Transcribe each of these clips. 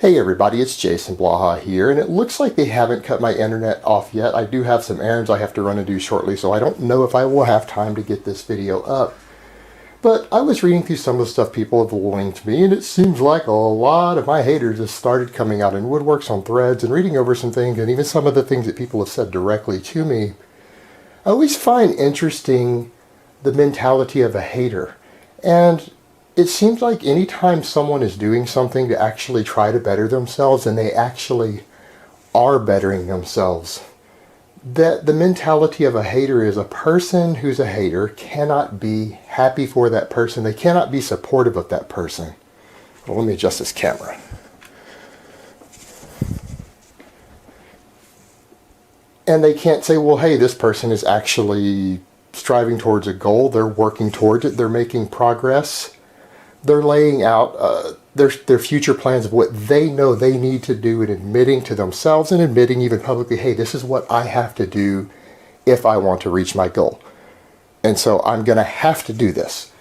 Hey everybody, it's Jason Blaha here, and it looks like they haven't cut my internet off yet. I do have some errands I have to run and do shortly, so I don't know if I will have time to get this video up. But I was reading through some of the stuff people have linked me, and it seems like a lot of my haters have started coming out in woodworks on threads and reading over some things, and even some of the things that people have said directly to me. I always find interesting the mentality of a hater. And it seems like anytime someone is doing something to actually try to better themselves, and they actually are bettering themselves, that the mentality of a hater is a person who's a hater cannot be happy for that person. They cannot be supportive of that person. Well, let me adjust this camera. And they can't say, well, hey, this person is actually striving towards a goal. They're working towards it. They're making progress. They're laying out their future plans of what they know they need to do, and admitting to themselves and admitting even publicly, hey, this is what I have to do if I want to reach my goal. And so I'm going to have to do this.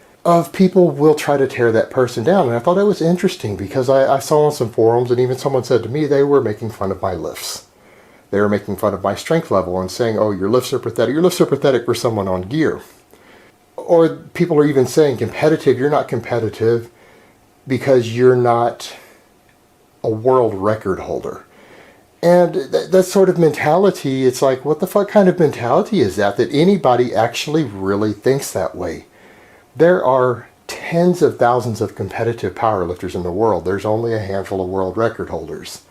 People will try to tear that person down. And I thought it was interesting because I saw on some forums, and even someone said to me they were making fun of my lifts. They were making fun of my strength level and saying, oh, your lifts are pathetic. Your lifts are pathetic for someone on gear. Or people are even saying competitive, you're not competitive because you're not a world record holder. And that sort of mentality, it's like, what the fuck kind of mentality is that anybody actually really thinks that way? There are tens of thousands of competitive powerlifters in the world. There's only a handful of world record holders.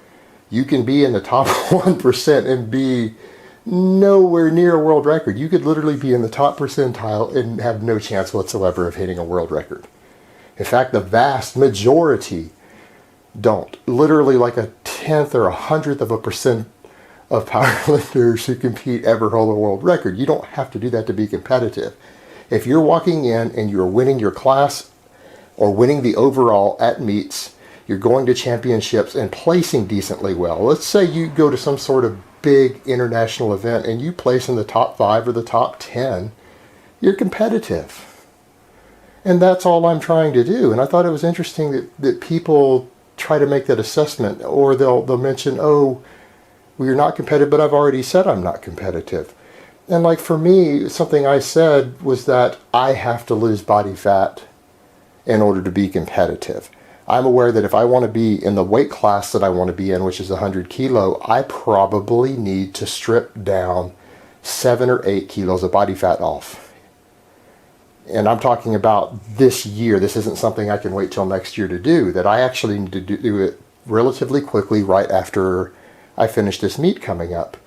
You can be in the top 1% and be nowhere near a world record. You could literally be in the top percentile and have no chance whatsoever of hitting a world record. In fact, the vast majority don't. Literally like a tenth or 100th of a percent of powerlifters who compete ever hold a world record. You don't have to do that to be competitive. If you're walking in and you're winning your class or winning the overall at meets, you're going to championships and placing decently well. Let's say you go to some sort of big international event and you place in the top 5 or the top 10, you're competitive. And that's all I'm trying to do. And I thought it was interesting that people try to make that assessment, or they'll mention, oh, well, you're not competitive, but I've already said I'm not competitive. And like for me, something I said was that I have to lose body fat in order to be competitive. I'm aware that if I want to be in the weight class that I want to be in, which is 100 kilo, I probably need to strip down 7 or 8 kilos of body fat off. And I'm talking about this year. This isn't something I can wait till next year to do, that I actually need to do it relatively quickly right after I finish this meet coming up,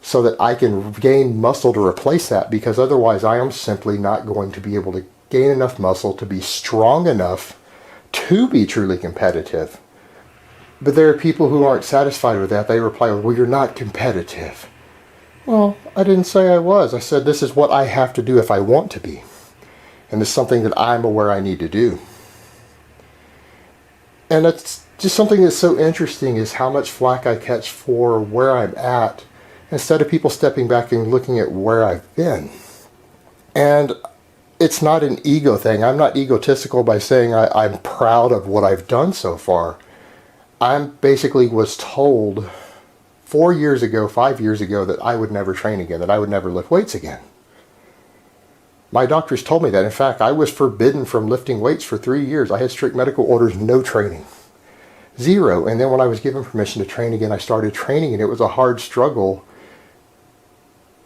so that I can gain muscle to replace that, because otherwise I am simply not going to be able to gain enough muscle to be strong enough to be truly competitive. But there are people who aren't satisfied with that. They reply, well, you're not competitive. Well, I didn't say I was. I said this is what I have to do if I want to be. And it's something that I'm aware I need to do. And it's just something that's so interesting is how much flack I catch for where I'm at, instead of people stepping back and looking at where I've been. And it's not an ego thing. I'm not egotistical by saying I'm proud of what I've done so far. I basically was told 5 years ago, that I would never train again, that I would never lift weights again. My doctors told me that. In fact, I was forbidden from lifting weights for 3 years. I had strict medical orders, no training. 0. And then when I was given permission to train again, I started training, and it was a hard struggle.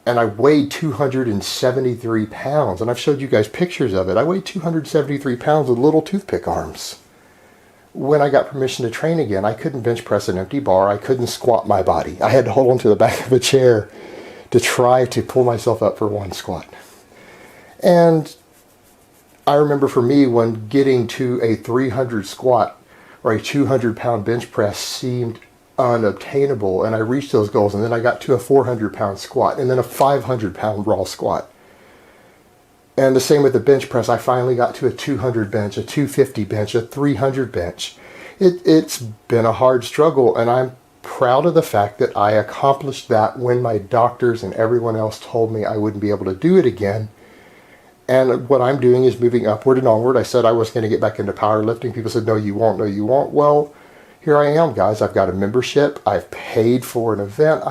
And I weighed 273 pounds. And I've showed you guys pictures of it. I weighed 273 pounds with little toothpick arms. When I got permission to train again, I couldn't bench press an empty bar. I couldn't squat my body. I had to hold onto the back of a chair to try to pull myself up for one squat. And I remember for me, when getting to a 300 squat or a 200 pound bench press seemed unobtainable, and I reached those goals, and then I got to a 400 pound squat, and then a 500 pound raw squat. And the same with the bench press. I finally got to a 200 bench, a 250 bench, a 300 bench. It's been a hard struggle, and I'm proud of the fact that I accomplished that when my doctors and everyone else told me I wouldn't be able to do it again. And what I'm doing is moving upward and onward. I said I was going to get back into powerlifting. People said, no, you won't, no, you won't. Well, here I am, guys. I've got a membership. I've paid for an event.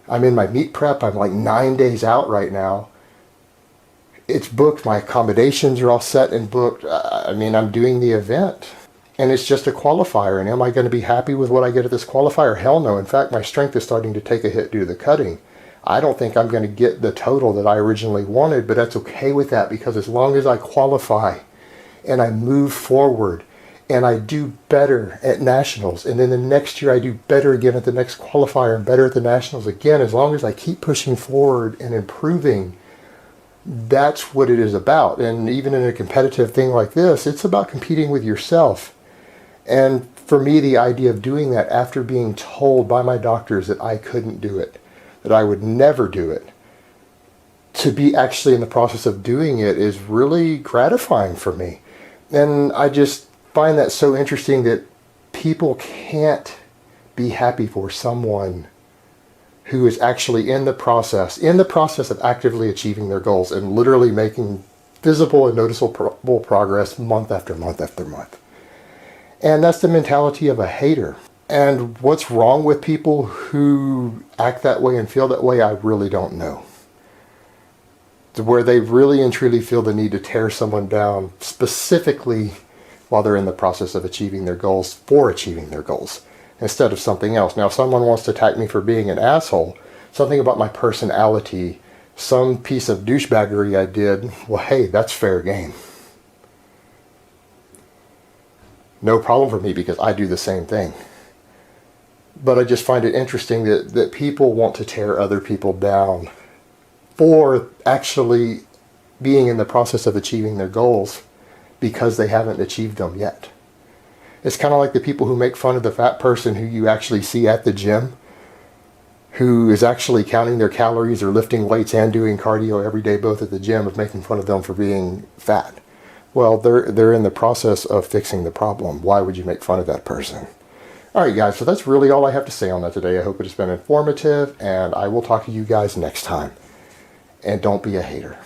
I'm in my meet prep. I'm like 9 days out right now. It's booked. My accommodations are all set and booked. I mean, I'm doing the event. And it's just a qualifier. And am I going to be happy with what I get at this qualifier? Hell no. In fact, my strength is starting to take a hit due to the cutting. I don't think I'm going to get the total that I originally wanted, but that's okay with that, because as long as I qualify and I move forward and I do better at nationals, and then the next year I do better again at the next qualifier and better at the nationals again, as long as I keep pushing forward and improving, that's what it is about. And even in a competitive thing like this, it's about competing with yourself. And for me, the idea of doing that after being told by my doctors that I couldn't do it, that I would never do it, to be actually in the process of doing it is really gratifying for me. And I just find that so interesting that people can't be happy for someone who is actually in the process of actively achieving their goals and literally making visible and noticeable progress month after month after month. And that's the mentality of a hater. And what's wrong with people who act that way and feel that way, I really don't know. To where they really and truly feel the need to tear someone down, specifically while they're in the process of achieving their goals, for achieving their goals, instead of something else. Now, if someone wants to attack me for being an asshole, something about my personality, some piece of douchebaggery I did, well, hey, that's fair game. No problem for me, because I do the same thing. But I just find it interesting that people want to tear other people down for actually being in the process of achieving their goals because they haven't achieved them yet. It's kind of like the people who make fun of the fat person who you actually see at the gym, who is actually counting their calories or lifting weights and doing cardio every day, both at the gym, of making fun of them for being fat. Well, they're in the process of fixing the problem. Why would you make fun of that person? All right, guys, so that's really all I have to say on that today. I hope it has been informative, and I will talk to you guys next time. And don't be a hater.